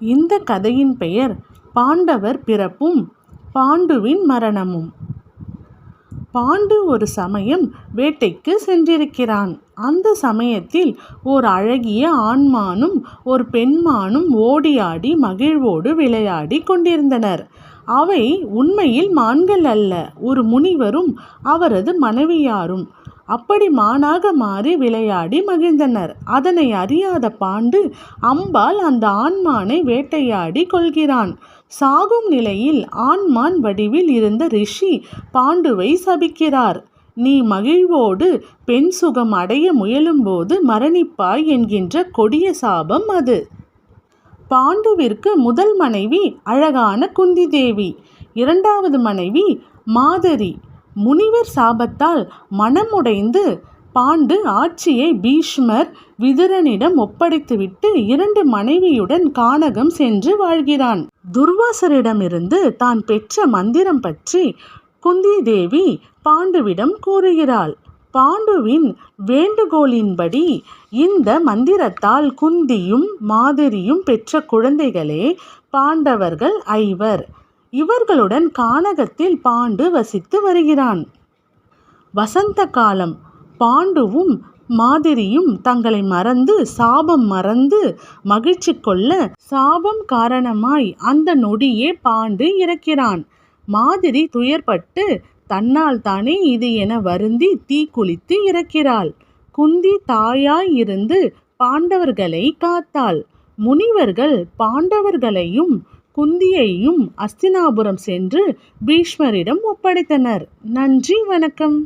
இந்த கதையின் பெயர் பாண்டவர் பிறப்பும் பாண்டுவின் மரணமும். பாண்டு ஒரு சமயம் வேட்டைக்கு சென்றிருக்கிறான். அந்த சமயத்தில் ஓர் அழகிய ஆண்மானும் ஒரு பெண்மானும் ஓடியாடி மகிழ்வோடு விளையாடி கொண்டிருந்தனர். அவை உண்மையில் மான்கள் அல்ல, ஒரு முனிவரும் அவரது மனைவியாரும். அப்படி மானாக மாறி விளையாடி மகிழ்ந்தனர். அதனை அறியாத பாண்டு அம்பால் அந்த ஆண்மானை வேட்டையாடி கொள்கிறான். சாகும் நிலையில் ஆண்மான் வடிவில் இருந்த ரிஷி பாண்டுவை சபிக்கிறார். நீ மகிழ்வோடு பெண் சுகம் அடைய முயலும்போது மரணிப்பாய் என்கின்ற கொடிய சாபம் அது. பாண்டுவிற்கு முதல் மனைவி அழகான குந்தி தேவி, இரண்டாவது மனைவி மாதரி. முனிவர் சாபத்தால் மனமுடைந்து பாண்டு ஆட்சியை பீஷ்மர் விதுரனிடம் ஒப்படைத்துவிட்டு 2 மனைவியுடன் கானகம் சென்று வாழ்கிறான். துர்வாசரிடமிருந்து தான் பெற்ற மந்திரம் பற்றி குந்தி தேவி பாண்டுவிடம் கூறுகிறாள். பாண்டுவின் வேண்டுகோளின்படி இந்த மந்திரத்தால் குந்தியும் மாதரியும் பெற்ற குழந்தைகளே பாண்டவர்கள் 5. இவர்களுடன் கானகத்தில் பாண்டு வசித்து வருகிறான். வசந்த காலம். பாண்டுவும் மாதரியும் தங்களை மறந்து சாபம் மறந்து மகிழ்ச்சி கொள்ள சாபம் காரணமாய் அந்த நொடியே பாண்டு இறக்கிறான். மாதரி துயர்பட்டு தன்னால் தானே இது என வருந்தி தீக்குளித்து இறக்கிறாள். குந்தி தாயாய் இருந்து பாண்டவர்களை காத்தாள். முனிவர்கள் பாண்டவர்களையும் குந்தியையும் அஸ்தினாபுரம் சென்று பீஷ்மரிடம் ஒப்படைத்தனர். நன்றி, வணக்கம்.